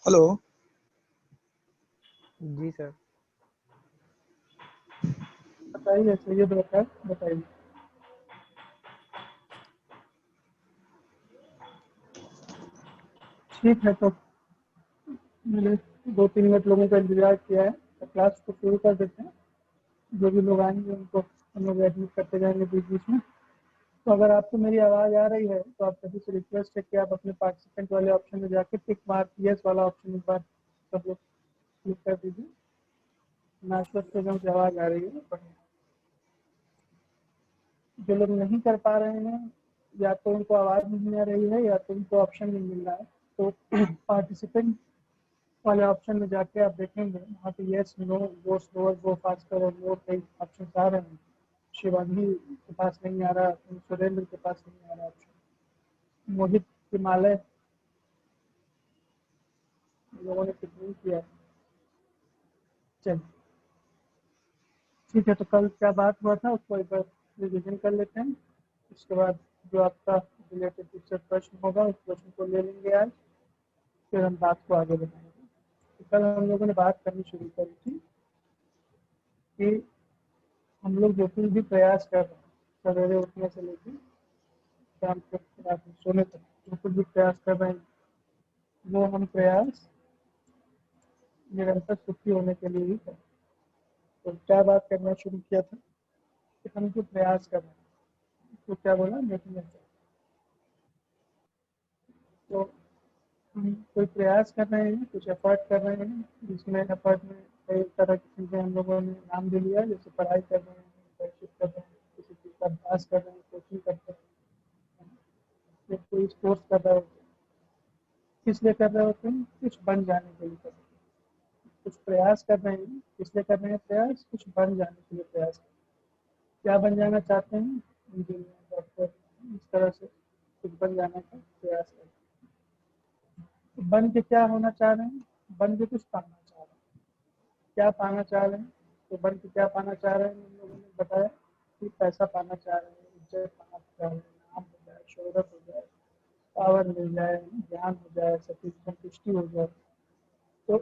Hello. जी sir. बताइए सैयद वकार, बताइए। ठीक है, तो मैंने 2-3 मिनट लोगों का इंतजार किया है, तो क्लास को शुरू कर देते हैं। जो भी लोग आएंगे उनको हम लोग एडमिट करते जाएंगे बीच बीच में। तो अगर आपको मेरी आवाज़ आ रही है तो आप सभी से रिक्वेस्ट है कि आप अपने पार्टिसिपेंट वाले ऑप्शन में जाके टिक मार्क यस वाला ऑप्शन एक बार सब लोग क्लिक कर दीजिए। मैं आश्वस्त हो जाऊँ कि आवाज़ आ रही है। जो लोग नहीं कर पा रहे हैं, या तो उनको आवाज़ नहीं आ रही है या तो उनको ऑप्शन नहीं मिल रहा है, तो पार्टिसिपेंट वाले ऑप्शन में जाके आप देखेंगे वहाँ पे यस, नो, गो स्लोअर, गो फास्टर और मोर कई ऑप्शन आ रहे हैं। शिवांगी के पास नहीं आ रहा, सुरेंद्र के पास नहीं आ रहा ऑप्शन। मोहित, हिमालय, लोगों ने कितनी किया। चलिए ठीक है, तो कल क्या बात हुआ था उसको एक बार रिविजन कर लेते हैं। उसके बाद जो आपका रिलेटेड टीचर प्रश्न होगा उस प्रश्न को ले लेंगे आज, फिर हम बात को आगे बढ़ाएंगे। तो कल हम लोगों ने बात करनी शुरू करी थी कि हम लोग जो कुछ भी प्रयास कर रहे हैं, सवेरे उठने से लेकर शाम तक, रात में सोने तक जो कुछ भी प्रयास कर रहे हैं, वो हम प्रयास निरंतर सुखी होने के लिए ही करें। तो क्या बात करना शुरू किया था कि हम जो प्रयास कर रहे हैं, तो क्या बोला, मेकिंग एफर्ट। तो हम कोई प्रयास कर रहे हैं, कुछ एफर्ट कर रहे हैं, जिसमें एफर्ट में कई तरह की चीज़ें हम लोगों ने नाम दे लिया, जैसे पढ़ाई कर रहे हैं, इंटर्नशिप कर रहे हैं, किसी चीज़ का अभ्यास कर रहे हैं, कोचिंग करते हैं, या कोई कोर्स कर रहे होते हैं। किस लिए कर रहे होते हैं? कुछ बन जाने के लिए कर रहे हैं। कुछ प्रयास कर रहे हैं, किस लिए कर रहे हैं प्रयास? कुछ बन जाने के लिए प्रयास कर रहे हैं। क्या बन जाना चाहते हैं? इंजीनियर, डॉक्टर, इस तरह से कुछ बन जाने का प्रयास कर रहे हैं। तो बन के क्या होना चाह रहे हैं? बन के कुछ पाना चाह रहे हैं। क्या पाना चाह रहे हैं? तो बन के क्या पाना चाह रहे हैं? हम लोगों ने बताया कि पैसा पाना चाह रहे हैं, इज्जत पाना चाह रहे हैं, नाम हो जाए, शोहरत हो जाए, पावर मिल जाए, ज्ञान हो जाए, संतुष्टि हो जाए। तो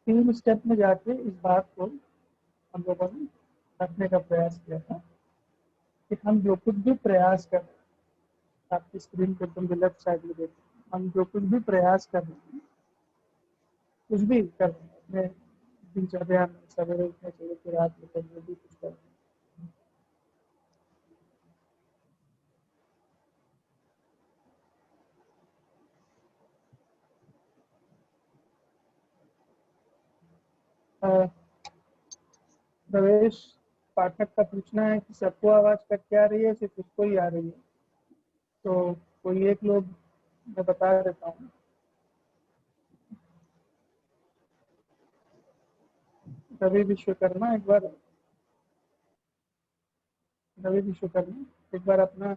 3 स्टेप में जाके इस बात को हम लोगों ने रखने का प्रयास किया था कि हम जो कुछ भी प्रयास कर रहे हैं, आपकी स्क्रीन पे तुम लेफ्ट साइड में देखो, हम जो कुछ भी प्रयास कर रहे हैं, कुछ भी कर रहे हैं अपने दिनचर्या में, सवेरे उठने से लेकर रात में तक जो भी कुछ कर रहे हैं, प्रवेश पाठक का पूछना है कि सबको आवाज कट के आ रही है, सिर्फ उसको ही आ रही है? तो कोई एक लोग, मैं बता देता हूँ। रवि विश्वकर्मा, एक बार रवि विश्वकर्मा एक बार अपना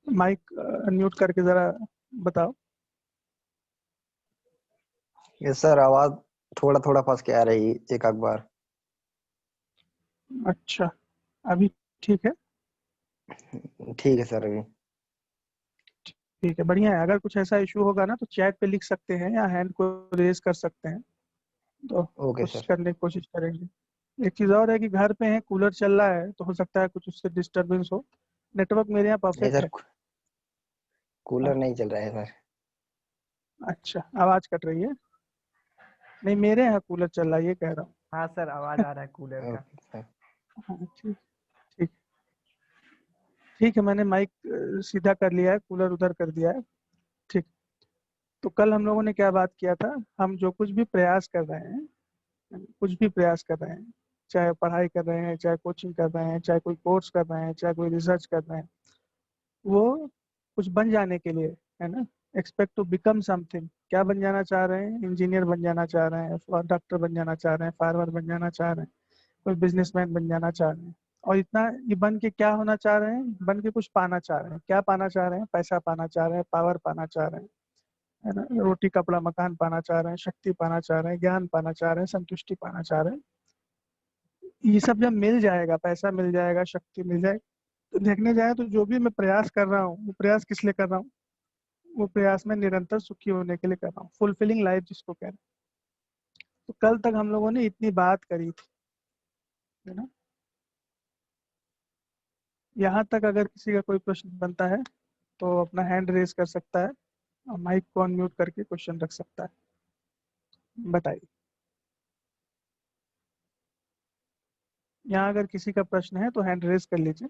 माइक अनम्यूट करके जरा बताओ। यस सर, आवाज थोड़ा थोड़ा फंस के आ रही एक आध बार। अच्छा, अभी ठीक है? ठीक है सर। अभी ठीक है, बढ़िया है। अगर कुछ ऐसा इशू होगा ना तो चैट पे लिख सकते हैं या हैंड को रेज कर सकते हैं, तो ओके कुछ सर। करने की कोशिश करेंगे। एक चीज़ और है कि घर पे है, कूलर चल रहा है, तो हो सकता है कुछ उससे डिस्टरबेंस हो। नेटवर्क मेरे यहाँ नहीं परफेक्ट सर, है। कूलर हाँ, नहीं चल रहा है सर। अच्छा, आवाज़ कट रही है? नहीं, मेरे यहाँ कूलर चल रहा है, ये कह रहा हूँ। हाँ सर, आवाज आ रहा है कूलर का। Okay sir. हाँ, ठीक ठीक ठीक है, मैंने माइक सीधा कर लिया है, कूलर उधर कर दिया है। ठीक। तो कल हम लोगों ने क्या बात किया था? हम जो कुछ भी प्रयास कर रहे हैं, कुछ भी प्रयास कर रहे हैं, चाहे पढ़ाई कर रहे हैं, चाहे कोचिंग कर रहे हैं, चाहे कोई कोर्स कर रहे हैं, चाहे कोई रिसर्च कर रहे हैं, वो कुछ बन जाने के लिए है ना। Expect to become something. क्या बन जाना चाह रहे हैं? इंजीनियर बन जाना चाह रहे हैं, और डॉक्टर बन जाना चाह रहे हैं, फार्मर बन जाना चाह रहे हैं, कोई बिजनेसमैन बन जाना चाह रहे हैं। और इतना ये बन के क्या होना चाह रहे हैं? बन के कुछ पाना चाह रहे हैं। क्या पाना चाह रहे हैं? पैसा पाना चाह रहे हैं, पावर पाना चाह रहे हैं, है ना, रोटी कपड़ा मकान पाना चाह रहे हैं, शक्ति पाना चाह रहे हैं, ज्ञान पाना चाह रहे हैं, संतुष्टि पाना चाह रहे हैं। ये सब जब मिल जाएगा, पैसा मिल जाएगा, शक्ति मिल जाएगी, तो देखने जाए तो जो भी मैं प्रयास कर रहा हूँ वो प्रयास किस लिए कर रहा हूँ? वो प्रयास में निरंतर सुखी होने के लिए कर रहा हूँ, फुलफिलिंग लाइफ जिसको कह रहे हैं। तो कल तक हम लोगों ने इतनी बात करी थी, है ना। यहाँ तक अगर किसी का कोई प्रश्न बनता है तो अपना हैंड रेज कर सकता है और माइक को अनम्यूट करके क्वेश्चन रख सकता है। बताइए, यहाँ अगर किसी का प्रश्न है तो हैंड रेज कर लीजिए।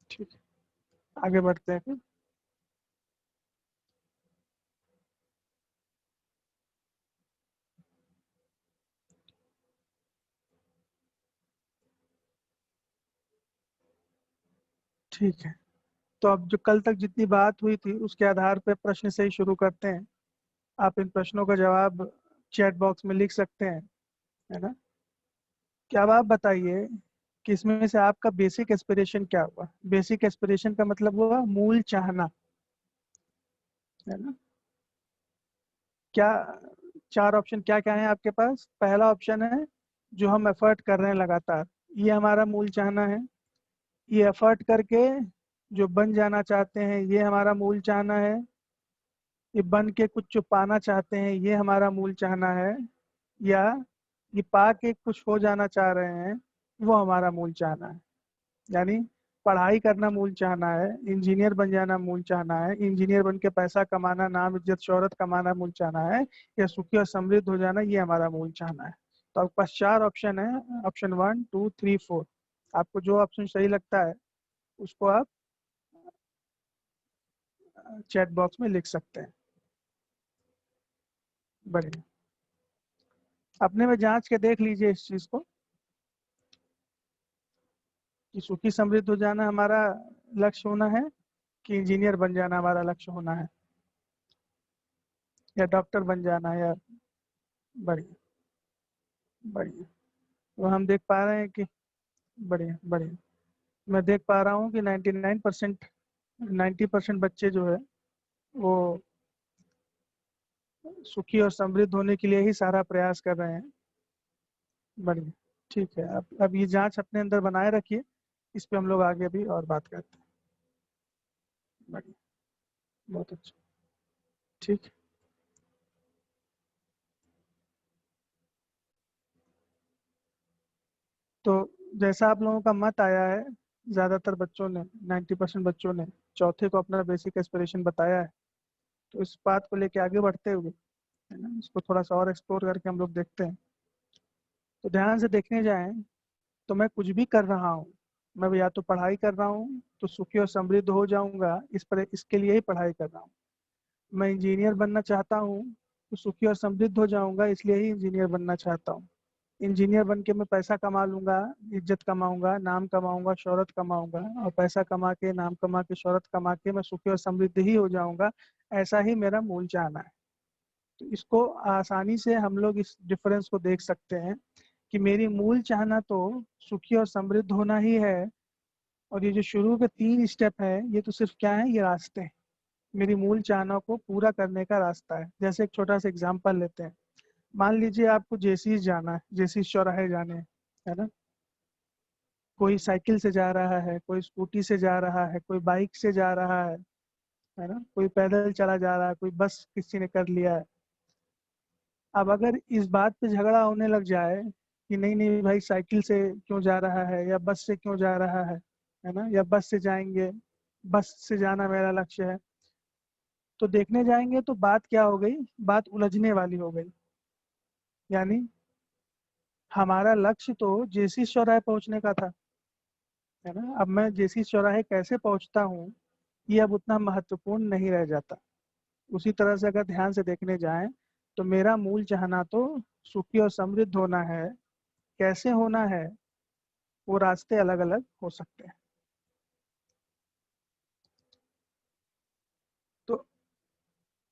ठीक है, आगे बढ़ते हैं फिर। ठीक है, तो अब जो कल तक जितनी बात हुई थी उसके आधार पर प्रश्न से ही शुरू करते हैं। आप इन प्रश्नों का जवाब चैट बॉक्स में लिख सकते हैं, है ना। क्या अब आप बताइए कि इसमें से आपका बेसिक एस्पिरेशन क्या हुआ। बेसिक एस्पिरेशन का मतलब हुआ मूल चाहना, है ना। क्या चार ऑप्शन क्या क्या है आपके पास। पहला ऑप्शन है जो हम एफर्ट कर रहे हैं लगातार, ये हमारा मूल चाहना है। ये एफर्ट करके जो बन जाना चाहते हैं ये हमारा मूल चाहना है। ये बन के कुछ जो पाना चाहते हैं ये हमारा मूल चाहना है। या ये पा के कुछ हो जाना चाह रहे हैं वो हमारा मूल चाहना है। यानी पढ़ाई करना मूल चाहना है, इंजीनियर बन जाना मूल चाहना है, इंजीनियर बन के पैसा कमाना, नाम इज्जत शोहरत कमाना मूल चाहना है, या सुखी और समृद्ध हो जाना ये हमारा मूल चाहना है। तो आपके पास चार ऑप्शन है, ऑप्शन 1 2 3 4। आपको जो ऑप्शन सही लगता है उसको आप चैट बॉक्स में लिख सकते हैं। बढ़िया, अपने में जांच के देख लीजिए इस चीज को कि सुखी समृद्ध हो जाना हमारा लक्ष्य होना है कि इंजीनियर बन जाना हमारा लक्ष्य होना है, या डॉक्टर बन जाना है, या बढ़िया बढ़िया। तो हम देख पा रहे हैं कि बढ़िया बढ़िया, मैं देख पा रहा हूँ कि 99% 90% बच्चे जो है वो सुखी और समृद्ध होने के लिए ही सारा प्रयास कर रहे हैं। बढ़िया, ठीक है। अब ये जांच अपने अंदर बनाए रखिए, इस पे हम लोग आगे भी और बात करते हैं। बढ़िया, बहुत अच्छा, ठीक है। तो जैसा आप लोगों का मत आया है, ज़्यादातर बच्चों ने 90% बच्चों ने चौथे को अपना बेसिक एस्पिरेशन बताया है। तो इस बात को लेके आगे बढ़ते हुए, है ना, इसको थोड़ा सा और एक्सप्लोर करके हम लोग देखते हैं। तो ध्यान से देखने जाएं तो मैं कुछ भी कर रहा हूँ, मैं या तो पढ़ाई कर रहा हूँ तो सुखी और समृद्ध हो जाऊंगा, इसके लिए ही पढ़ाई कर रहा हूँ। मैं इंजीनियर बनना चाहता हूँ तो सुखी और समृद्ध हो जाऊंगा, इसलिए ही इंजीनियर बनना चाहता हूँ। इंजीनियर बन के मैं पैसा कमा लूंगा, इज्जत कमाऊंगा, नाम कमाऊंगा, शोहरत कमाऊंगा, और पैसा कमा के, नाम कमा के, शोहरत कमा के मैं सुखी और समृद्ध ही हो जाऊंगा। ऐसा ही मेरा मूल चाहना है। तो इसको आसानी से हम लोग इस डिफरेंस को देख सकते हैं कि मेरी मूल चाहना तो सुखी और समृद्ध होना ही है, और ये जो शुरू के 3 स्टेप है ये तो सिर्फ क्या है, ये रास्ते हैं मेरी मूल चाहना को पूरा करने का रास्ता है। जैसे एक छोटा सा एग्जांपल लेते हैं। मान लीजिए आपको जेसीस जाना है, जेसीस चौराहे जाने हैं, है ना। कोई साइकिल से जा रहा है, कोई स्कूटी से जा रहा है, कोई बाइक से जा रहा है ना, कोई पैदल चला जा रहा है, कोई बस किसी ने कर लिया है। अब अगर इस बात पे झगड़ा होने लग जाए कि नहीं नहीं भाई साइकिल से क्यों जा रहा है या बस से क्यों जा रहा है ना, या बस से जाएंगे, बस से जाना मेरा लक्ष्य है, तो देखने जाएंगे तो बात क्या हो गई, बात उलझने वाली हो गई। यानी हमारा लक्ष्य तो जेसी चौराहे पहुंचने का था, है ना। अब मैं जेसी चौराहे कैसे पहुंचता हूँ ये अब उतना महत्वपूर्ण नहीं रह जाता। उसी तरह से अगर ध्यान से देखने जाएं तो मेरा मूल चाहना तो सुखी और समृद्ध होना है। कैसे होना है वो रास्ते अलग अलग हो सकते हैं। तो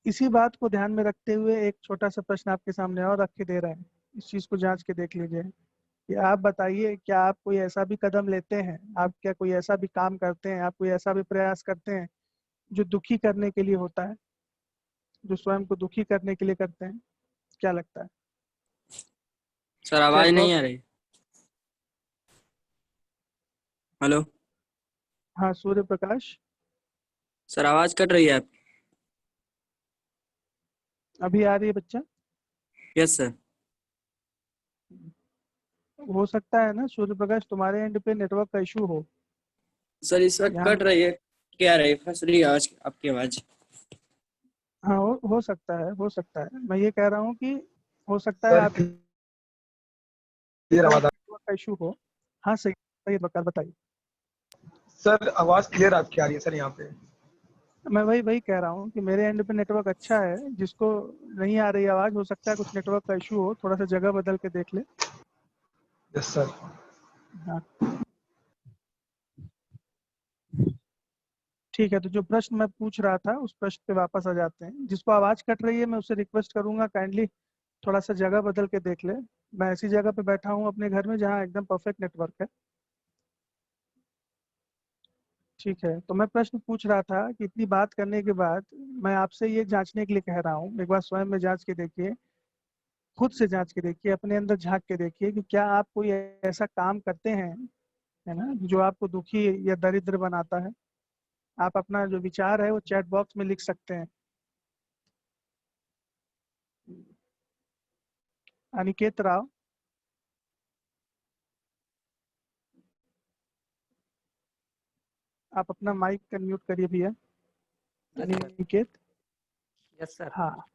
इसी बात को ध्यान में रखते हुए एक छोटा सा प्रश्न आपके सामने और रख के दे रहे हैं, इस चीज को जांच के देख लीजिए कि आप बताइए क्या आप कोई ऐसा भी कदम लेते हैं, आप क्या कोई ऐसा भी काम करते हैं, आप कोई ऐसा भी प्रयास करते हैं जो दुखी करने के लिए होता है, जो स्वयं को दुखी करने के लिए करते हैं। क्या लगता है। सर आवाज चैट नहीं आ बॉक्स। रही। हेलो। हाँ, सूर्य प्रकाश। सर आवाज कट रही है आप। अभी आ रही है बच्चा? Yes sir. हो सकता है ना सूर्य प्रकाश तुम्हारे एंड पे नेटवर्क का इशू हो। सर इस वक्त यहाँ कट रही है, क्या रही फंस रही है आवाज, आपकी आवाज। हाँ, हो सकता है, हो सकता है। मैं ये कह रहा हूँ कि हो सकता है सर आपकी क्लियर तरफ आवाज नेटवर्क का इशू हो। हाँ, सही सही प्रकार बताइए। सर आवाज क्लियर आपकी आ रही है सर यहाँ पे। मैं वही वही कह रहा हूँ कि मेरे एंड पे नेटवर्क अच्छा है। जिसको नहीं आ रही आवाज, हो सकता है कुछ नेटवर्क का इशू हो, थोड़ा सा जगह बदल के देख ले। Yes sir. हाँ, ठीक है। तो जो प्रश्न मैं पूछ रहा था उस प्रश्न पे वापस आ जाते हैं। जिसको आवाज कट रही है मैं उससे रिक्वेस्ट करूंगा काइंडली थोड़ा सा जगह बदल के देख ले। मैं ऐसी जगह पे बैठा हूँ अपने घर में जहाँ एकदम परफेक्ट नेटवर्क है। ठीक है। तो मैं प्रश्न पूछ रहा था कि इतनी बात करने के बाद मैं आपसे ये जांचने के लिए कह रहा हूँ, एक बार स्वयं में जांच के देखिए, खुद से जांच के देखिए, अपने अंदर झांक के देखिए कि क्या आप कोई ऐसा काम करते हैं, है ना, जो आपको दुखी या दरिद्र बनाता है। आप अपना जो विचार है वो चैट बॉक्स में लिख सकते हैं। अनिकेत राव, आप अपना माइक अनम्यूट करिए भैया। अनिकेत। Yes sir. हाँ,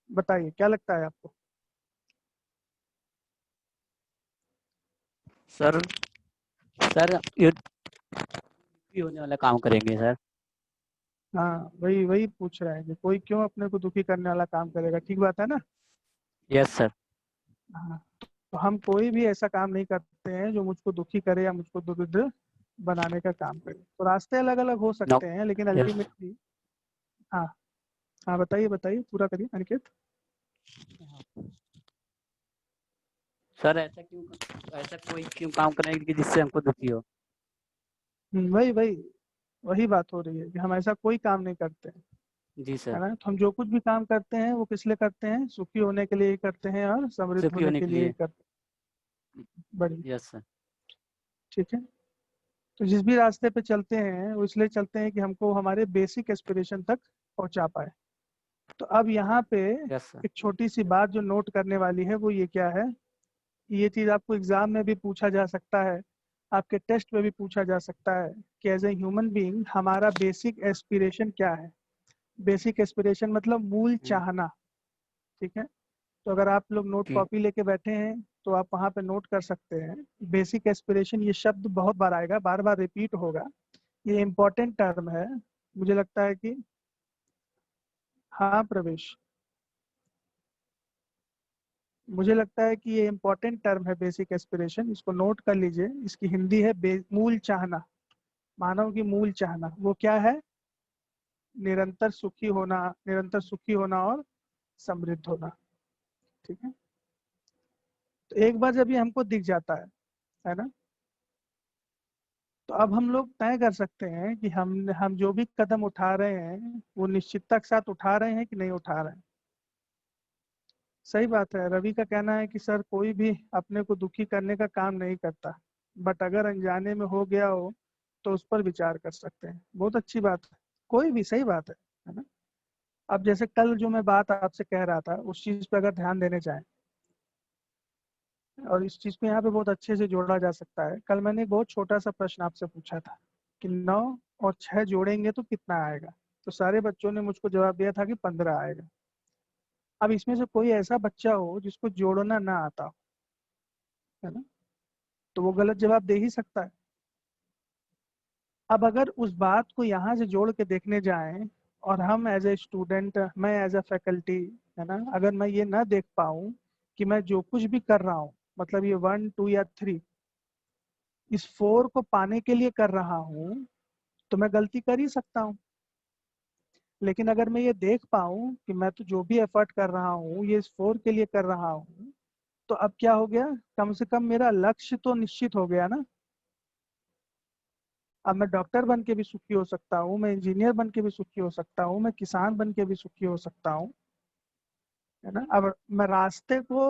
बताइए क्या लगता है आपको? सर सर ये दुखी होने वाला काम करेंगे सर। हाँ, वही वही पूछ रहे हैं कि कोई क्यों अपने को दुखी करने वाला काम करेगा। ठीक बात है ना? Yes sir. हाँ, तो हम कोई भी ऐसा काम नहीं करते हैं जो मुझको दुखी करे या मुझको दरिद्र बनाने का काम करे। तो रास्ते अलग अलग हो नो। सकते हैं लेकिन यस अल्टीमेटली। हाँ। हाँ, बताइए बताइए, पूरा करिए अनिकेत। सर ऐसा कोई क्यों काम करेंगे कि जिससे हमको दुखी हो। वही वही वही बात हो रही है कि हम ऐसा कोई काम नहीं करते हैं, जी है सर। ना। तो हम जो कुछ भी काम करते हैं वो किस लिए करते हैं? सुखी होने के लिए ही करते हैं और समृद्ध सुखी होने होने के के लिए ही लिए। करते हैं। बढ़िया। Yes sir. ठीक है। तो जिस भी रास्ते पे चलते हैं वो इसलिए चलते हैं कि हमको हमारे बेसिक एस्पिरेशन तक पहुंचा पाए। तो अब यहाँ पे यस सर। एक छोटी सी बात जो नोट करने वाली है वो ये क्या है, ये चीज आपको एग्जाम में भी पूछा जा सकता है, आपके टेस्ट में भी पूछा जा सकता है कि एज ए ह्यूमन बीइंग हमारा बेसिक एस्पिरेशन क्या है। बेसिक एस्पिरेशन मतलब मूल चाहना। ठीक है। तो अगर आप लोग नोट जी। कॉपी लेके बैठे हैं तो आप वहाँ पे नोट कर सकते हैं। बेसिक एस्पिरेशन ये शब्द बहुत बार आएगा, बार बार रिपीट होगा। ये इम्पोर्टेंट टर्म है। मुझे लगता है कि हाँ प्रवेश, मुझे लगता है कि ये इम्पोर्टेंट टर्म है बेसिक एस्पिरेशन। इसको नोट कर लीजिए। इसकी हिंदी है मूल चाहना। मानव की मूल चाहना वो क्या है? निरंतर सुखी होना, निरंतर सुखी होना और समृद्ध होना। ठीक है। तो एक बार जब ये हमको दिख जाता है ना, तो अब हम लोग तय कर सकते हैं कि हम जो भी कदम उठा रहे हैं वो निश्चितता के साथ उठा रहे हैं कि नहीं उठा रहे हैं। सही बात है। रवि का कहना है कि सर कोई भी अपने को दुखी करने का काम नहीं करता, बट अगर अनजाने में हो गया हो तो उस पर विचार कर सकते हैं। बहुत अच्छी बात है। कोई भी, सही बात है ना। अब जैसे कल जो मैं बात आपसे कह रहा था उस चीज पे अगर ध्यान देने चाहें, और इस चीज को यहाँ पे बहुत अच्छे से जोड़ा जा सकता है। कल मैंने एक बहुत छोटा सा प्रश्न आपसे पूछा था कि 9 और 6 जोड़ेंगे तो कितना आएगा। तो सारे बच्चों ने मुझको जवाब दिया था कि 15 आएगा। अब इसमें से कोई ऐसा बच्चा हो जिसको जोड़ना ना आता हो, है ना, तो वो गलत जवाब दे ही सकता है। अब अगर उस बात को यहाँ से जोड़ के देखने जाएं और हम एज ए स्टूडेंट, मैं एज ए फैकल्टी, है ना, अगर मैं ये ना देख पाऊँ कि मैं जो कुछ भी कर रहा हूँ, मतलब ये 1 2 या 3, इस 4 को पाने के लिए कर रहा हूँ, तो मैं गलती कर ही सकता हूँ। लेकिन अगर मैं ये देख पाऊँ कि मैं तो जो भी एफर्ट कर रहा हूँ ये इस 4 के लिए कर रहा हूँ, तो अब क्या हो गया, कम से कम मेरा लक्ष्य तो निश्चित हो गया ना। अब मैं डॉक्टर बन के भी सुखी हो सकता हूँ, मैं इंजीनियर बन के भी सुखी हो सकता हूँ, मैं किसान बन के भी सुखी हो सकता हूँ। है ना। अब मैं रास्ते को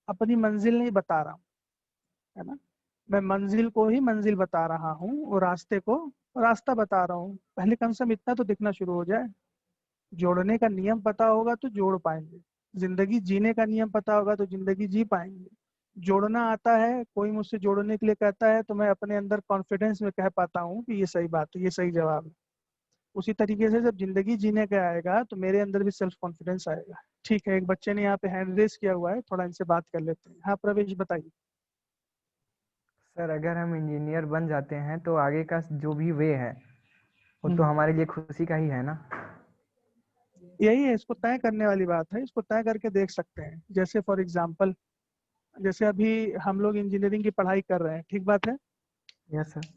अपनी मंजिल नहीं बता रहा हूँ, है ना, मैं मंजिल को ही मंजिल बता रहा हूँ और रास्ते को रास्ता बता रहा हूँ। पहले कम से कम इतना तो दिखना शुरू हो जाए। जोड़ने का नियम पता होगा तो जोड़ पाएंगे, जिंदगी जीने का नियम पता होगा तो जिंदगी जी पाएंगे। जोड़ना आता है, कोई मुझसे जोड़ने के लिए कहता है तो मैं अपने अंदर कॉन्फिडेंस में कह पाता हूँ कि ये सही बात है, ये सही जवाब है। उसी तरीके से जब जिंदगी जीने का आएगा तो मेरे अंदर भी सेल्फ कॉन्फिडेंस आएगा। ठीक है, एक बच्चे ने यहाँ पे हैंड रेस किया हुआ है, थोड़ा इनसे बात कर लेते हैं। हाँ प्रवेश, बताइए। सर अगर हम इंजीनियर बन जाते हैं तो आगे का जो भी वे है वो तो हम्म, हमारे लिए खुशी का ही है ना। यही है, इसको तय करने वाली बात है। इसको तय करके देख सकते हैं। जैसे फॉर एग्जाम्पल, जैसे अभी हम लोग इंजीनियरिंग की पढ़ाई कर रहे हैं, ठीक बात है। Yes sir.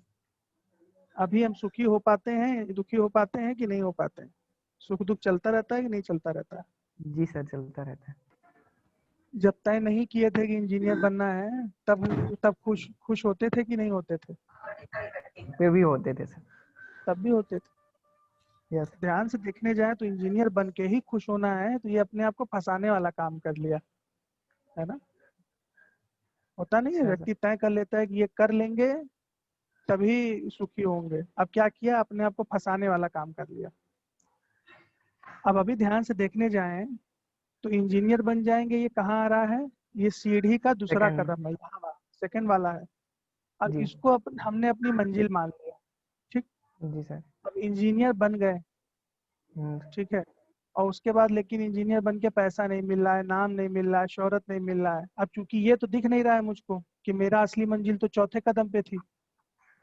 अभी हम सुखी हो पाते हैं, दुखी हो पाते हैं कि नहीं हो पाते हैं? सुख दुख चलता रहता है कि नहीं चलता रहता है? जी सर, चलता रहता है। जब तय नहीं किए थे कि इंजीनियर बनना है, तब खुश खुश होते थे कि नहीं होते थे? वे भी होते थे सर। तब भी होते थे। यस। ध्यान से देखने जाए तो इंजीनियर बन के ही खुश होना है तो ये अपने आप को फंसाने वाला काम कर लिया, है ना। होता नहीं है, अच्छा सर। व्यक्ति तय कर लेता है कि ये कर लेंगे तभी सुखी होंगे। अब क्या किया, अपने आप को फंसाने वाला काम कर लिया। अब अभी ध्यान से देखने जाएं तो इंजीनियर बन जाएंगे, ये कहाँ आ रहा है? ये सीढ़ी का दूसरा सेकंड। कदम है, यहाँ सेकंड वाला है। अब जी। इसको हमने अपनी मंजिल मान लिया, ठीक। जी सर। अब इंजीनियर बन गए, हम्म, ठीक है। और उसके बाद लेकिन इंजीनियर बन के पैसा नहीं मिल रहा है, नाम नहीं मिल रहा है, शोहरत नहीं मिल रहा है। अब चूंकि ये तो दिख नहीं रहा है मुझको कि मेरा असली मंजिल तो चौथे कदम पे थी,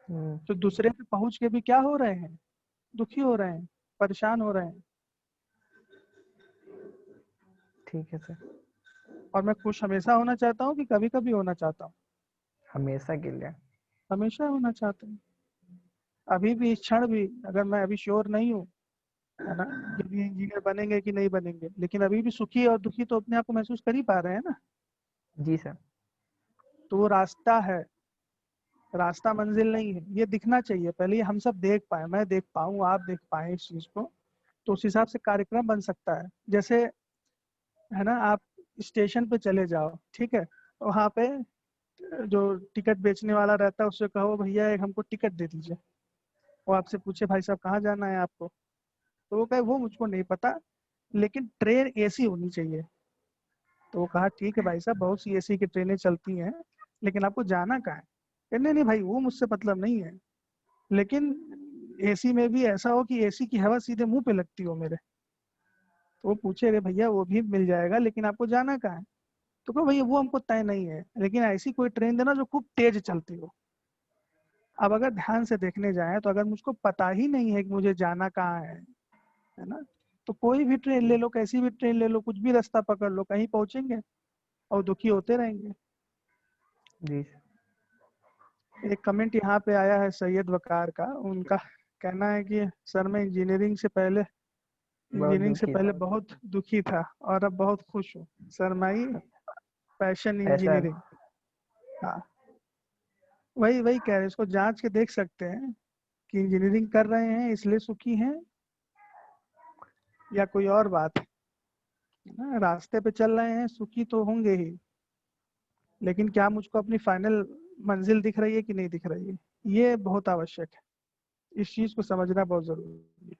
हम्म, तो दूसरे पे पहुंच के भी क्या हो रहे हैं? दुखी हो रहे हैं, परेशान हो रहे हैं। ठीक है सर। और मैं खुश हमेशा होना चाहता हूँ कि कभी कभी होना चाहता हूँ? हमेशा के लिए। हमेशा होना चाहता हूँ। अभी भी, इस क्षण भी, अगर मैं अभी श्योर नहीं हूँ, है ना, कि अभी इंजीनियर बनेंगे कि नहीं बनेंगे, लेकिन अभी भी सुखी और दुखी तो अपने आप को महसूस कर ही पा रहे हैं ना। जी सर। तो वो रास्ता है, रास्ता मंजिल नहीं है। ये दिखना चाहिए पहले, ये हम सब देख पाए, मैं देख पाऊँ, आप देख पाए इस चीज को, तो उस हिसाब से कार्यक्रम बन सकता है। जैसे, है ना, आप स्टेशन पे चले जाओ, ठीक है, वहाँ पे जो टिकट बेचने वाला रहता है उससे कहो भैया एक हमको टिकट दे दीजिए। वो आपसे पूछे भाई साहब कहाँ जाना है आपको, तो वो कहे वो मुझको नहीं पता, लेकिन ट्रेन एसी होनी चाहिए। तो वो कहा ठीक है भाई साहब, बहुत सी एसी की ट्रेनें चलती हैं, लेकिन आपको जाना कहाँ है? कहे, नहीं नहीं भाई, वो मुझसे मतलब नहीं है, लेकिन एसी में भी ऐसा हो कि एसी की हवा सीधे मुंह पे लगती हो मेरे। तो वो पूछे अरे भैया वो भी मिल जाएगा, लेकिन आपको जाना कहाँ है? तो कहो भैया वो हमको तय नहीं है, लेकिन ऐसी कोई ट्रेन देना जो खूब तेज चलती हो। अब अगर ध्यान से देखने जाए तो अगर मुझको पता ही नहीं है कि मुझे जाना कहाँ है ना, तो कोई भी ट्रेन ले लो, कैसी भी ट्रेन ले लो, कुछ भी रास्ता पकड़ लो, कहीं पहुंचेंगे और दुखी होते रहेंगे। जी सर। एक कमेंट यहाँ पे आया है सैयद वकार का, उनका कहना है कि सर मैं बहुत इंजीनियरिंग से दुखी पहले था। बहुत दुखी था और अब बहुत खुश हूँ। Sir my passion passion. Engineering. हाँ, वही वही कह रहे हैं, इसको जांच के देख सकते हैं कि इंजीनियरिंग कर रहे हैं इसलिए सुखी हैं या कोई और बात है ना। रास्ते पे चल रहे हैं, सुखी तो होंगे ही, लेकिन क्या मुझको अपनी फाइनल मंजिल दिख रही है कि नहीं दिख रही है, ये बहुत आवश्यक है। इस चीज को समझना बहुत जरूरी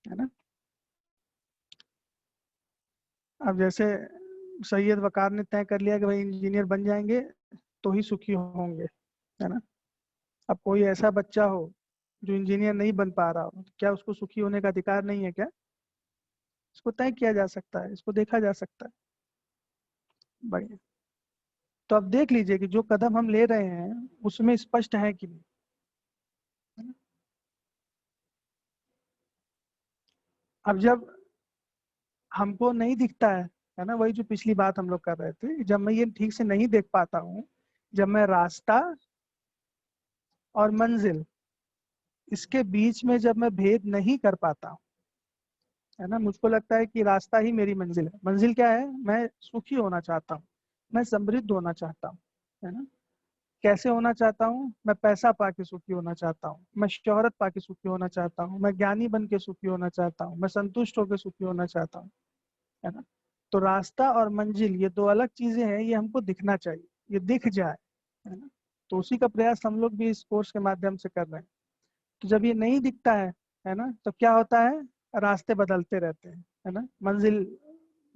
है ना। अब जैसे सैयद वकार ने तय कर लिया कि भाई इंजीनियर बन जाएंगे तो ही सुखी होंगे, है ना। अब कोई ऐसा बच्चा हो जो इंजीनियर नहीं बन पा रहा हो, तो क्या उसको सुखी होने का अधिकार नहीं है क्या? इसको तय किया जा सकता है, इसको देखा जा सकता है। बढ़िया। तो अब देख लीजिए कि जो कदम हम ले रहे हैं उसमें स्पष्ट है कि नहीं, है ना? अब जब हमको नहीं दिखता है ना, वही जो पिछली बात हम लोग कर रहे थे, जब मैं ये ठीक से नहीं देख पाता हूँ, जब मैं रास्ता और मंजिल इसके बीच में जब मैं भेद नहीं कर पाता हूँ, है ना, मुझको लगता है कि रास्ता ही मेरी मंजिल है। मंजिल क्या है? मैं सुखी होना चाहता हूँ, मैं समृद्ध होना चाहता हूँ, है ना। कैसे होना चाहता हूँ? मैं पैसा पाके सुखी होना चाहता हूँ, मैं शोहरत पाके सुखी होना चाहता हूँ, मैं ज्ञानी बन के सुखी होना चाहता हूँ, मैं संतुष्ट होकर सुखी होना चाहता हूँ, है ना। तो रास्ता और मंजिल ये दो अलग चीजें हैं, ये हमको दिखना चाहिए, ये दिख जाए, है ना। तो उसी का प्रयास हम लोग भी इस कोर्स के माध्यम से कर रहे हैं। तो जब ये नहीं दिखता है ना, तो क्या होता है, रास्ते बदलते रहते हैं, है ना, मंजिल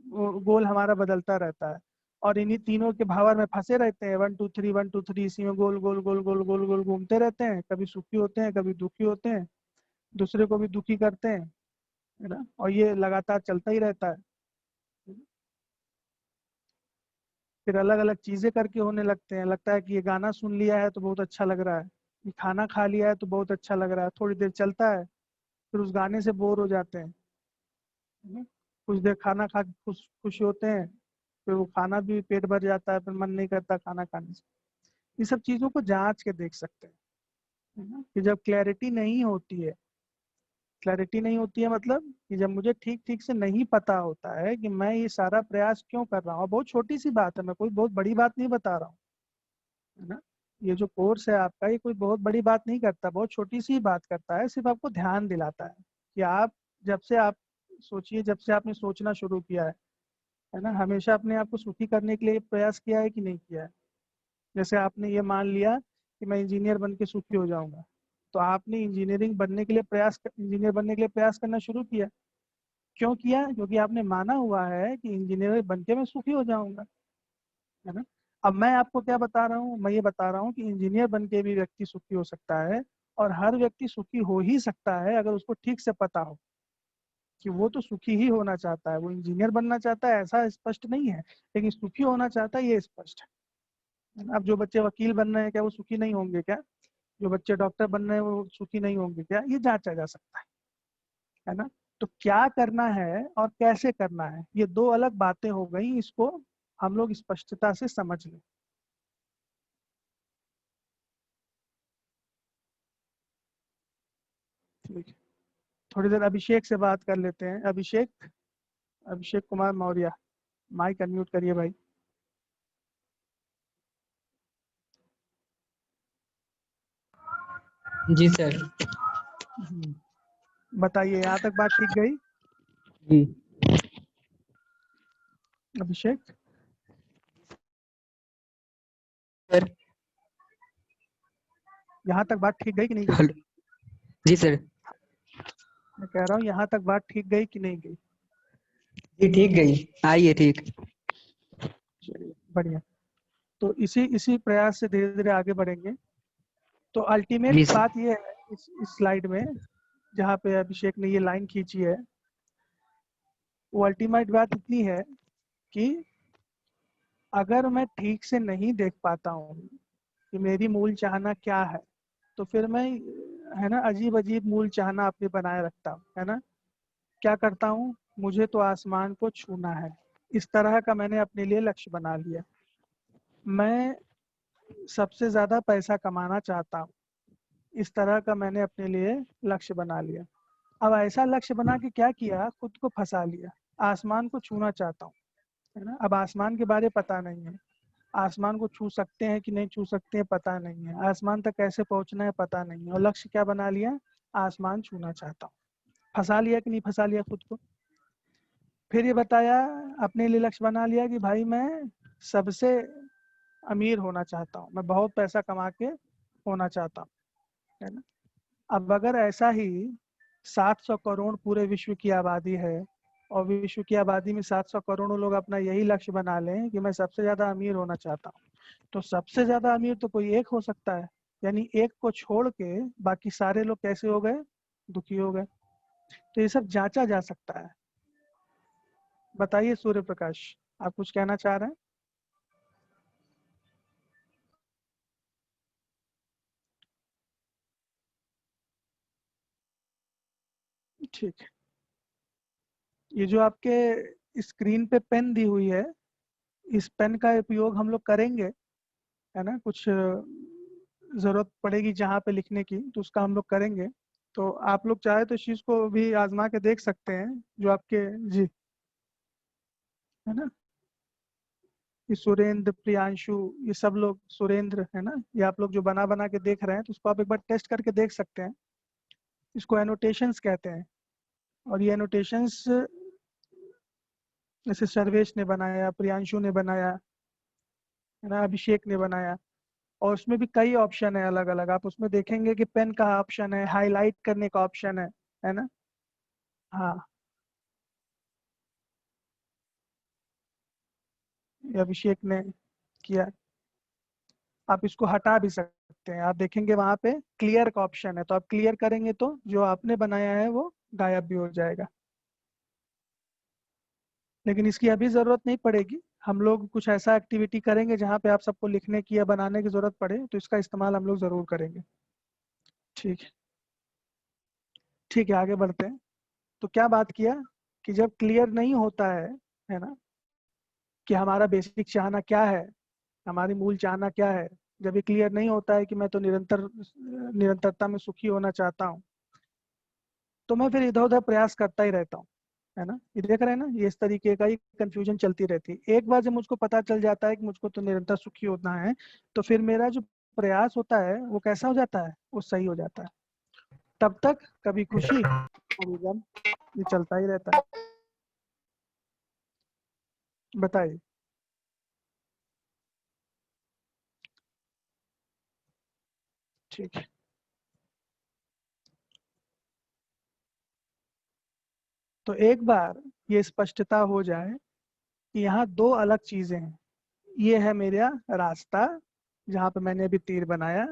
गोल हमारा बदलता रहता है, और इन्हीं तीनों के भावर में फंसे रहते हैं, 1 2 3 1 2 3, इसी में गोल गोल गोल गोल गोल गोल घूमते रहते हैं, कभी सुखी होते हैं कभी दुखी होते हैं, दूसरे को भी दुखी करते हैं, है ना, और ये लगातार चलता ही रहता है। फिर अलग अलग चीजें करके होने लगते हैं, लगता है कि ये गाना सुन लिया है तो बहुत अच्छा लग रहा है, ये खाना खा लिया है तो बहुत अच्छा लग रहा है, थोड़ी देर चलता है, फिर उस गाने से बोर हो जाते हैं, है ना? कुछ देर खाना खा के खुश होते हैं, फिर वो खाना भी पेट भर जाता है, फिर मन नहीं करता खाना खाने से। ये सब चीजों को जांच के देख सकते हैं, है ना, कि जब क्लैरिटी नहीं होती है, क्लैरिटी नहीं होती है मतलब कि जब मुझे ठीक ठीक से नहीं पता होता है कि मैं ये सारा प्रयास क्यों कर रहा हूँ। बहुत छोटी सी बात है, मैं कोई बहुत बड़ी बात नहीं बता रहा हूँ, है ना। ये जो कोर्स है आपका, ये कोई बहुत बड़ी बात नहीं करता, बहुत छोटी सी बात करता है, सिर्फ आपको ध्यान दिलाता है कि आप जब से आप सोचिए, जब से आपने सोचना शुरू किया है ना, हमेशा अपने आप को सुखी करने के लिए प्रयास किया है कि नहीं किया है। जैसे आपने ये मान लिया कि मैं इंजीनियर बन के सुखी हो जाऊंगा, तो आपने इंजीनियर बनने के लिए प्रयास करना शुरू किया। क्यों किया? क्योंकि आपने माना हुआ है कि इंजीनियर बन के मैं सुखी हो जाऊंगा, है ना। अब मैं आपको क्या बता रहा हूँ, मैं ये बता रहा हूँ कि इंजीनियर बन के भी व्यक्ति सुखी हो सकता है, और हर व्यक्ति सुखी हो ही सकता है अगर उसको ठीक से पता हो कि वो तो सुखी ही होना चाहता है। वो इंजीनियर बनना चाहता है ऐसा स्पष्ट नहीं है, लेकिन सुखी होना चाहता है ये स्पष्ट है ना। अब जो बच्चे वकील बन रहे हैं, क्या वो सुखी नहीं होंगे क्या? जो बच्चे डॉक्टर बन रहे हैं वो सुखी नहीं होंगे क्या? ये जांचा जा सकता है ना। तो क्या करना है और कैसे करना है, ये दो अलग बातें हो गई, इसको हम लोग स्पष्टता से समझ लें। ठीक है, थोड़ी देर अभिषेक से बात कर लेते हैं। अभिषेक, अभिषेक कुमार मौर्य, माइक अनम्यूट करिए भाई। जी सर। बताइए, यहाँ तक बात ठीक गई? जी अभिषेक, सर। यहाँ तक बात ठीक गई कि नहीं गई? हेलो। जी सर। मैं कह रहा हूँ यहाँ तक बात ठीक गई कि नहीं गई? जी ठीक गई, आइए ठीक। चलिए बढ़िया। तो इसी इसी प्रयास से धीरे धीरे आगे बढ़ेंगे। तो अल्टीमेट जी सर। बात ये है इस स्लाइड में, जहाँ पे अभिषेक ने ये लाइन खींची है, वो अल्टीमेट बात इतनी है कि अगर मैं ठीक से नहीं देख पाता हूँ कि मेरी मूल चाहना क्या है, तो फिर मैं, है ना, अजीब अजीब मूल चाहना अपनी बनाए रखता हूँ, है ना। क्या करता हूँ, मुझे तो आसमान को छूना है, इस तरह का मैंने अपने लिए लक्ष्य बना लिया। मैं सबसे ज्यादा पैसा कमाना चाहता हूँ, इस तरह का मैंने अपने लिए लक्ष्य बना लिया। अब ऐसा लक्ष्य बना के क्या किया, खुद को फंसा लिया। आसमान को छूना चाहता हूँ, है ना। अब आसमान के बारे पता नहीं है, आसमान को छू सकते हैं कि नहीं छू सकते हैं पता नहीं है, आसमान तक कैसे पहुंचना है पता नहीं है, और लक्ष्य क्या बना लिया, आसमान छूना चाहता हूँ। फंसा लिया कि नहीं फंसा लिया खुद को? फिर ये बताया, अपने लिए लक्ष्य बना लिया कि भाई मैं सबसे अमीर होना चाहता हूँ, मैं बहुत पैसा कमा के होना चाहता हूँ, है ना। अब अगर ऐसा ही 700 करोड़ पूरे विश्व की आबादी है, और विश्व की आबादी में 700 करोड़ लोग अपना यही लक्ष्य बना लें कि मैं सबसे ज्यादा अमीर होना चाहता हूँ, तो सबसे ज्यादा अमीर तो कोई एक हो सकता है। यानी एक को छोड़ के बाकी सारे लोग कैसे हो गए, दुखी हो गए। तो ये सब जांचा जा सकता है। बताइए सूर्य प्रकाश, आप कुछ कहना चाह रहे हैं? ठीक है, ये जो आपके स्क्रीन पे पेन दी हुई है, इस पेन का उपयोग हम लोग करेंगे, है ना। कुछ जरूरत पड़ेगी जहाँ पे लिखने की, तो उसका हम लोग करेंगे। तो आप लोग चाहे तो इस चीज को भी आजमा के देख सकते हैं, जो आपके, जी, है ना। ये सुरेंद्र, प्रियांशु, ये सब लोग, सुरेंद्र, है ना, ये आप लोग जो बना बना के देख रहे हैं, तो उसको आप एक बार टेस्ट करके देख सकते हैं। इसको एनोटेशंस कहते हैं, और ये एनोटेशंस जैसे सर्वेश ने बनाया, प्रियांशु ने बनाया, है ना, अभिषेक ने बनाया। और उसमें भी कई ऑप्शन है अलग अलग। आप उसमें देखेंगे कि पेन का ऑप्शन है, हाईलाइट करने का ऑप्शन है ना। हाँ, ये अभिषेक ने किया। आप इसको हटा भी सकते हैं। आप देखेंगे वहां पे क्लियर का ऑप्शन है, तो आप क्लियर करेंगे तो जो आपने बनाया है वो गायब भी हो जाएगा। लेकिन इसकी अभी जरूरत नहीं पड़ेगी। हम लोग कुछ ऐसा एक्टिविटी करेंगे जहाँ पे आप सबको लिखने की या बनाने की जरूरत पड़े, तो इसका इस्तेमाल हम लोग जरूर करेंगे। ठीक है, ठीक है, आगे बढ़ते हैं। तो क्या बात किया कि जब क्लियर नहीं होता है ना, कि हमारा बेसिक चाहना क्या है, हमारी मूल चाहना क्या है, जब ये क्लियर नहीं होता है कि मैं तो निरंतरता में सुखी होना चाहता हूँ, तो मैं फिर इधर उधर प्रयास करता ही रहता हूँ, है ना। ये देख रहे हैं ना, ये इस तरीके का ही कंफ्यूजन चलती रहती है। एक बार जब मुझको पता चल जाता है कि मुझको तो निरंतर सुखी होना है, तो फिर मेरा जो प्रयास होता है वो कैसा हो जाता है, वो सही हो जाता है। तब तक कभी खुशी कभी गम, ये चलता ही रहता है। बताइए। ठीक है, तो एक बार ये स्पष्टता हो जाए कि यहाँ दो अलग चीजें हैं। ये है मेरा रास्ता जहाँ पे मैंने अभी तीर बनाया,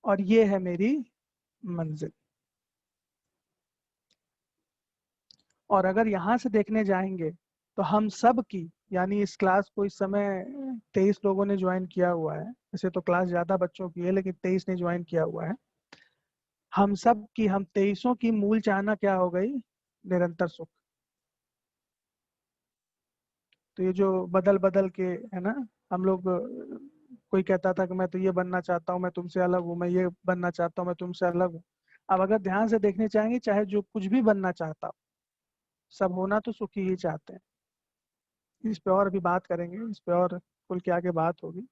और ये है मेरी मंजिल। और अगर यहाँ से देखने जाएंगे तो हम सब की, यानी इस क्लास को इस समय 23 लोगों ने ज्वाइन किया हुआ है। वैसे तो क्लास ज्यादा बच्चों की है, लेकिन 23 ने ज्वाइन किया हुआ है। हम सब की, हम 23ओं की मूल चाहना क्या हो गई, निरंतर सुख। तो ये जो बदल बदल के, है ना, हम लोग कोई कहता था कि मैं तो ये बनना चाहता हूँ, मैं तुमसे अलग हूँ, मैं ये बनना चाहता हूँ, मैं तुमसे अलग हूँ। अब अगर ध्यान से देखने चाहेंगे, चाहे जो कुछ भी बनना चाहता हो, सब होना तो सुखी ही चाहते हैं। इस पे और भी बात करेंगे, इस पे और खुल के आगे बात होगी।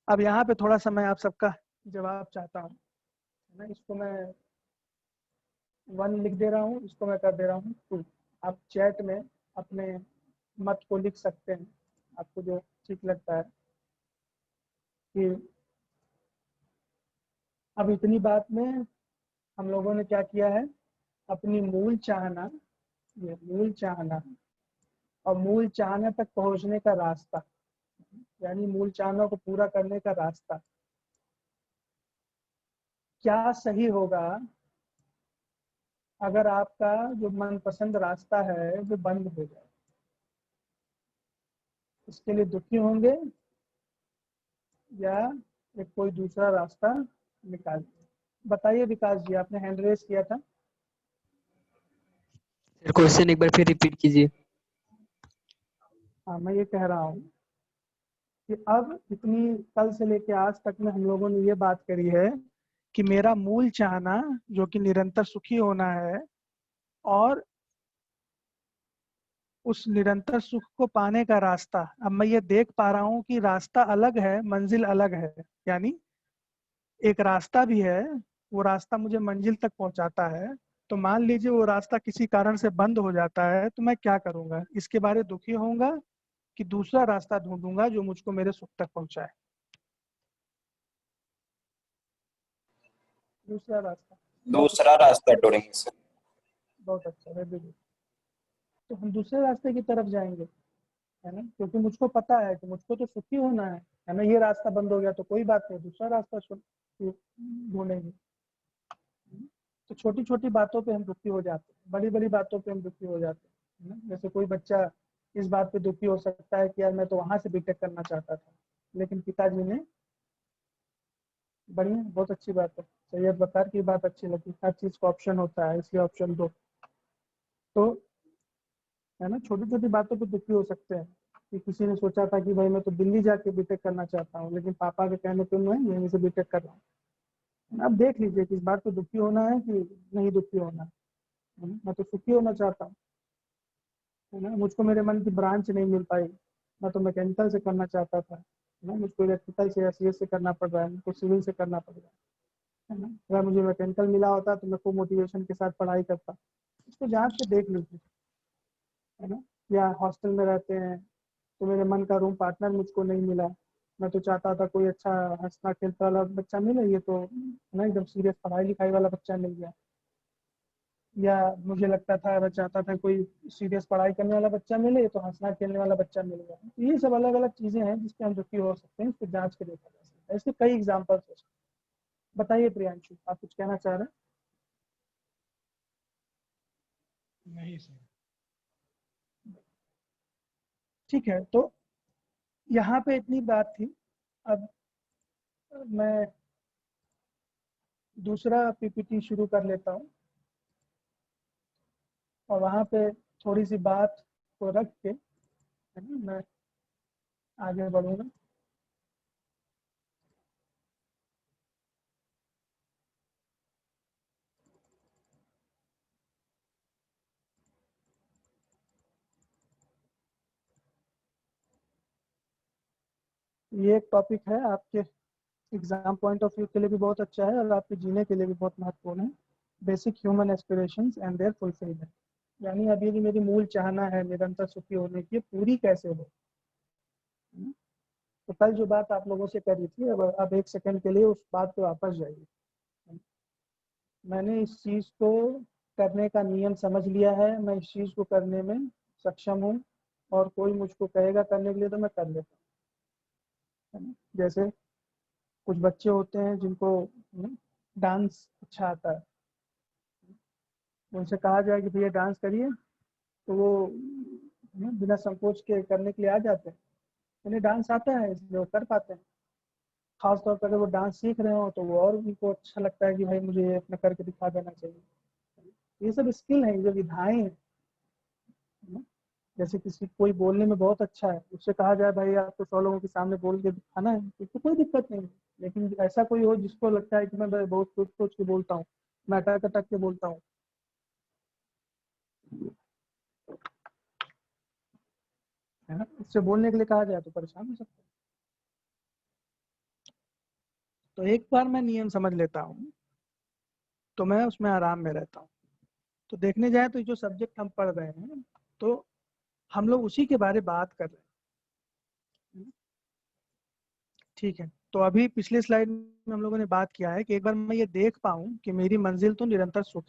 अब यहाँ पे थोड़ा सा मैं आप सबका जवाब चाहता हूँ, है ना। इसको मैं 1 लिख दे रहा हूँ, इसको मैं कर दे रहा हूँ 2। आप चैट में अपने मत को लिख सकते हैं, आपको जो ठीक लगता है। कि अब इतनी बात में हम लोगों ने क्या किया है, अपनी मूल चाहना, ये मूल चाहना और मूल चाहना तक पहुंचने का रास्ता, यानी मूल चाहना को पूरा करने का रास्ता क्या सही होगा अगर आपका जो मनपसंद रास्ता है वो बंद हो जाए। इसके लिए दुखी होंगे या एक कोई दूसरा रास्ता निकालेंगे। बताइए विकास जी, आपने हैंड रेस किया था। सर क्वेश्चन एक बार फिर रिपीट कीजिए। हाँ, मैं ये कह रहा हूँ कि अब इतनी कल से लेके आज तक में हम लोगों ने ये बात करी है कि मेरा मूल चाहना जो कि निरंतर सुखी होना है, और उस निरंतर सुख को पाने का रास्ता, अब मैं ये देख पा रहा हूँ कि रास्ता अलग है, मंजिल अलग है। यानी एक रास्ता भी है, वो रास्ता मुझे मंजिल तक पहुंचाता है। तो मान लीजिए वो रास्ता किसी कारण से बंद हो जाता है, तो मैं क्या करूंगा, इसके बारे दुखी होऊंगा कि दूसरा रास्ता ढूंढूंगा जो मुझको मेरे सुख तक पहुंचाए। दूसरा रास्ता। दूसरा रास्ता ढूंढेंगे सर। बहुत अच्छा, वेरी गुड। तो हम दूसरे रास्ते की तरफ जाएंगे, है ना, क्योंकि मुझको पता है कि मुझको तो सुखी होना है ना। ये रास्ता बंद हो गया तो कोई बात नहीं, दूसरा रास्ता ढूंढेंगे। तो छोटी छोटी बातों पे हम दुखी हो जाते हैं, बड़ी बड़ी बातों पे हम दुखी हो जाते हैं, है ना। जैसे कोई बच्चा इस बात पे दुखी हो सकता है कि यार मैं तो वहां से बीटेक करना चाहता था, लेकिन पिताजी ने, बढ़िया, बहुत अच्छी बात है, सैयद वकार की बात अच्छी लगी, हर चीज का ऑप्शन होता है, इसलिए ऑप्शन दो। तो, है ना, छोटी छोटी बातों पे दुखी हो सकते हैं कि किसी ने सोचा था कि भाई मैं तो दिल्ली जाके बीटेक करना चाहता हूँ, लेकिन पापा के कहने पे मैं यहीं से बीटेक कर रहा हूँ। अब देख लीजिए कि इस बात पे दुखी होना है कि नहीं दुखी होना है ना? मैं तो सुखी होना चाहता हूँ, है ना। मुझको मेरे मन की ब्रांच नहीं मिल पाई, मैं तो मैकेनिकल से करना चाहता था, है ना। मुझको इलेक्ट्रिकल से या सीएस से करना पड़ रहा है, मुझको सिविल से करना पड़ रहा है ना। अगर मुझे मैकेनिकल मिला होता तो मैं खूब मोटिवेशन के साथ पढ़ाई करता। इसको जांच के देख लीजिए, है ना। या हॉस्टल में रहते हैं तो मेरे मन का रूम पार्टनर मुझको नहीं मिला, मैं तो चाहता था कोई अच्छा हंसना खेलता वाला बच्चा मिले, ये तो ना एकदम सीरियस पढ़ाई लिखाई वाला बच्चा मिल गया। या मुझे लगता था, मैं चाहता था कोई सीरियस पढ़ाई करने वाला बच्चा मिले, तो हंसना खेलने वाला बच्चा मिल गया। तो ये सब अलग अलग चीज़ें हैं जिसपे हम दुखी हो सकते हैं, इसको जांच के देखा जा सकता है। इसके कई एग्जाम्पल्स हो सकते हैं। बताइए प्रियांशु, आप कुछ कहना चाह रहे हैं? नहीं सर। ठीक है, तो यहाँ पे इतनी बात थी। अब मैं दूसरा पीपीटी शुरू कर लेता हूँ और वहाँ पे थोड़ी सी बात को रख के, है ना, मैं आगे बढ़ूंगा। ये एक टॉपिक है आपके एग्जाम पॉइंट ऑफ व्यू के लिए भी बहुत अच्छा है और आपके जीने के लिए भी बहुत महत्वपूर्ण है। Basic human aspirations and their fulfilment, यानी अब ये जो मेरी मूल चाहना है निरंतर सुखी होने की, पूरी कैसे हो। तो कल जो बात आप लोगों से करी थी, अब एक सेकंड के लिए उस बात पे वापस जाइए। मैंने इस चीज़ को करने का नियम समझ लिया है, मैं इस चीज़ को करने में सक्षम हूँ और कोई मुझको कहेगा करने के लिए तो मैं कर लेता हूँ, है ना। जैसे कुछ बच्चे होते हैं जिनको डांस अच्छा आता है, उनसे कहा जाए कि भैया डांस करिए तो वो बिना संकोच के करने के लिए आ जाते हैं। उन्हें डांस आता है इसलिए वो कर पाते हैं। खासतौर पर अगर वो डांस सीख रहे हो तो वो और उनको अच्छा लगता है कि भाई मुझे ये अपना करके दिखा देना चाहिए। ये सब स्किल है, जो विधाएं हैं, है ना। जैसे किसी कोई बोलने में बहुत अच्छा है, उससे कहा जाए भाई आपको 100 लोगों के सामने बोल के दिखाना है तो कोई दिक्कत नहीं है। लेकिन ऐसा कोई हो जिसको लगता है कि मैं बहुत सोच सोच के बोलता हूँ, मैं अटक अटक के बोलता हूँ, है ना, उससे बोलने के लिए कहा जाए तो परेशान हो सकता है। तो एक बार मैं नियम समझ लेता हूँ तो मैं उसमें आराम में रहता हूँ। तो देखने जाए तो जो सब्जेक्ट हम पढ़ रहे हैं तो हम लोग उसी के बारे में बात कर रहे हैं। ठीक है, तो अभी पिछले स्लाइड में हम लोगों ने बात किया है कि एक बार मैं ये देख पाऊँ कि मेरी मंजिल तो निरंतर सुख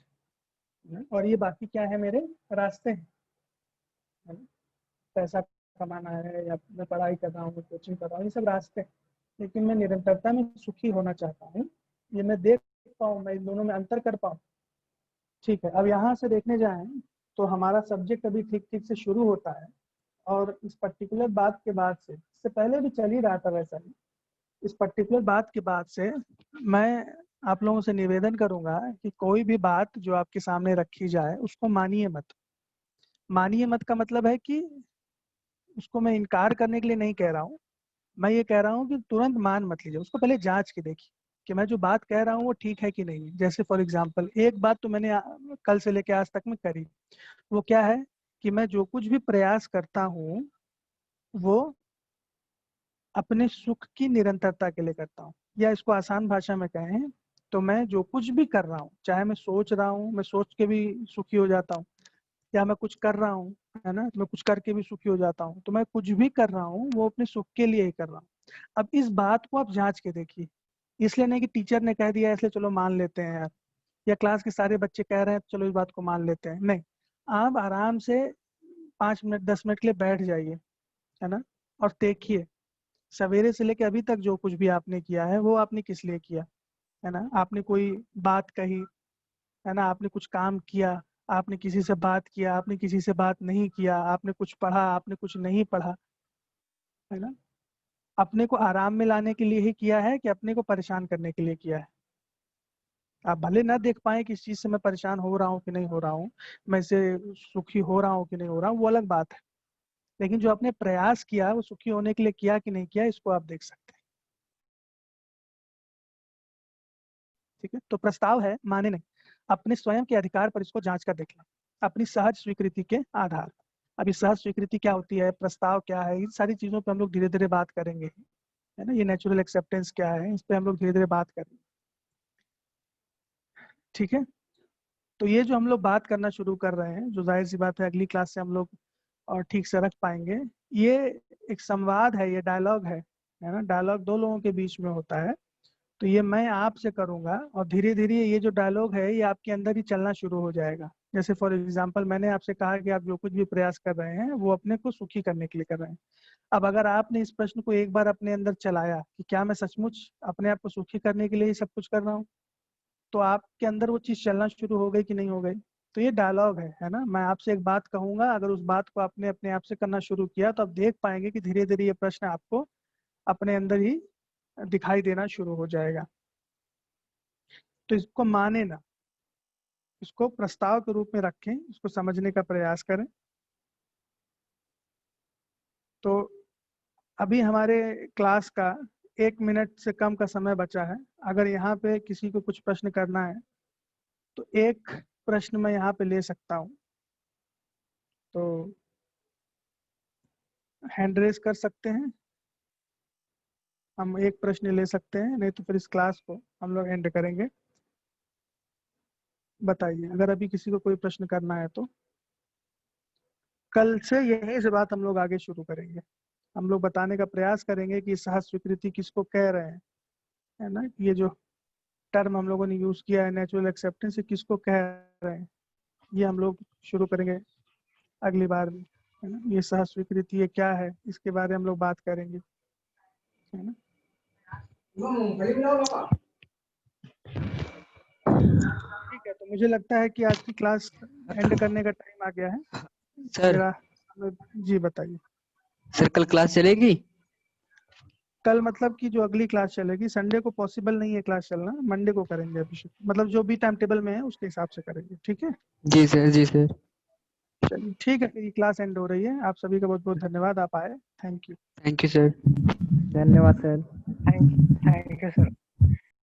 है और ये बाकी क्या है, मेरे रास्ते हैं, है ना? पैसा कमाना है या मैं पढ़ाई कर रहा हूँ, कोचिंग कर रहा हूँ, ये सब रास्ते हैं। लेकिन मैं निरंतरता में सुखी होना चाहता हूँ, ये मैं देख पाऊँ, मैं इन दोनों में अंतर कर पाऊँ। ठीक है, अब यहाँ से देखने जाएं तो हमारा सब्जेक्ट अभी ठीक ठीक से शुरू होता है और इस पर्टिकुलर बात के बाद से, इससे पहले भी चल ही रहा था वैसा ही, इस पर्टिकुलर बात के बाद से मैं आप लोगों से निवेदन करूंगा कि कोई भी बात जो आपके सामने रखी जाए उसको मानिए मत। मानिए मत का मतलब है कि उसको मैं इनकार करने के लिए नहीं कह रहा हूँ, मैं ये कह रहा हूँ कि तुरंत मान मत लीजिए, उसको पहले जांच के देखिए कि मैं जो बात कह रहा हूँ वो ठीक है कि नहीं है। जैसे फॉर एग्जांपल एक बात तो मैंने कल से लेकर आज तक में करी, वो क्या है कि मैं जो कुछ भी प्रयास करता हूँ वो अपने सुख की निरंतरता के लिए करता हूँ, या इसको आसान भाषा में कहें तो मैं जो कुछ भी कर रहा हूँ, चाहे मैं सोच रहा हूँ, मैं सोच के भी सुखी हो जाता हूँ, या मैं कुछ कर रहा हूँ, है ना, मैं कुछ करके भी सुखी हो जाता हूँ, तो मैं कुछ भी कर रहा हूँ वो अपने सुख के लिए ही कर रहा हूँ। अब इस बात को आप जांच के देखिए, इसलिए नहीं कि टीचर ने कह दिया इसलिए चलो मान लेते हैं यार, या क्लास के सारे बच्चे कह रहे हैं तो चलो इस बात को मान लेते हैं, नहीं। आप आराम से 5 मिनट 10 मिनट के लिए बैठ जाइए, है ना, और देखिए सवेरे से लेकर अभी तक जो कुछ भी आपने किया है वो आपने किस लिए किया, है ना। आपने कोई बात कही, है ना, आपने कुछ काम किया, आपने किसी से बात किया, आपने किसी से बात नहीं किया, आपने कुछ पढ़ा, आपने कुछ नहीं पढ़ा, है ना। अपने को आराम में लाने के लिए ही किया है कि अपने को परेशान करने के लिए किया है। आप भले ना देख पाए कि इस चीज से मैं परेशान हो रहा हूँ कि नहीं हो रहा हूँ, मैं इससे सुखी हो रहा हूँ कि नहीं हो रहा हूँ, वो अलग बात है, लेकिन जो आपने प्रयास किया वो सुखी होने के लिए किया कि नहीं किया, इसको आप देख सकते हैं। ठीक है, तो प्रस्ताव है, माने नहीं, अपने स्वयं के अधिकार पर इसको जांच कर देख लें अपनी सहज स्वीकृति के आधार पर। अभी सहज स्वीकृति क्या होती है, प्रस्ताव क्या है, इन सारी चीजों पे हम लोग धीरे धीरे बात करेंगे, है ना। ये नेचुरल एक्सेप्टेंस क्या है, इस पे हम लोग धीरे धीरे बात करेंगे। ठीक है, तो ये जो हम लोग बात करना शुरू कर रहे हैं, जो जाहिर सी बात है अगली क्लास से हम लोग और ठीक से रख पाएंगे। ये एक संवाद है, ये डायलॉग है ना। डायलॉग दो लोगों के बीच में होता है। तो ये मैं आपसे करूंगा और धीरे धीरे ये जो डायलॉग है ये आपके अंदर ही चलना शुरू हो जाएगा। जैसे फॉर एग्जांपल मैंने आपसे कहा कि आप जो कुछ भी प्रयास कर रहे हैं वो अपने को सुखी करने के लिए कर रहे हैं। अब अगर आपने इस प्रश्न को एक बार अपने अंदर चलाया कि क्या मैं सचमुच अपने आप को सुखी करने के लिए ये सब कुछ कर रहा हूँ, तो आपके अंदर वो चीज चलना शुरू हो गई कि नहीं हो गई। तो ये डायलॉग है ना। मैं आपसे एक बात कहूंगा, अगर उस बात को आपने अपने आप से करना शुरू किया तो आप देख पाएंगे कि धीरे धीरे ये प्रश्न आपको अपने अंदर ही दिखाई देना शुरू हो जाएगा। तो इसको माने ना, इसको प्रस्ताव के रूप में रखें, इसको समझने का प्रयास करें। तो अभी हमारे क्लास का 1 मिनट से कम का समय बचा है। अगर यहाँ पे किसी को कुछ प्रश्न करना है तो एक प्रश्न मैं यहाँ पे ले सकता हूँ। तो हैंड रेज कर सकते हैं, हम एक प्रश्न ले सकते हैं, नहीं तो फिर इस क्लास को हम लोग एंड करेंगे। बताइए अगर अभी किसी को कोई प्रश्न करना है तो। कल से यहीं से बात हम लोग आगे शुरू करेंगे। हम लोग बताने का प्रयास करेंगे कि सहज स्वीकृति किसको कह रहे हैं, है ना। ये जो टर्म हम लोगों ने यूज किया है नेचुरल एक्सेप्टेंस, ये किसको कह रहे हैं, ये हम लोग शुरू करेंगे अगली बार में, है ना। ये सहज स्वीकृति ये क्या है, इसके बारे में हम लोग बात करेंगे, है ना। ठीक है, तो मुझे लगता है कि आज की क्लास एंड करने का टाइम आ गया है सर मेरा। जी बताइए। सर कल क्लास चलेगी? कल मतलब कि जो अगली क्लास चलेगी, संडे को पॉसिबल नहीं है क्लास चलना, मंडे को करेंगे अभिषेक। मतलब जो भी टाइम टेबल में है उसके हिसाब से करेंगे, ठीक है। जी सर, जी सर। चलिए ठीक है, फिर ये क्लास एंड हो रही है। आप सभी का बहुत बहुत धन्यवाद, आप आए। Thank you. Thank you sir. धन्यवाद सर। Thank you sir.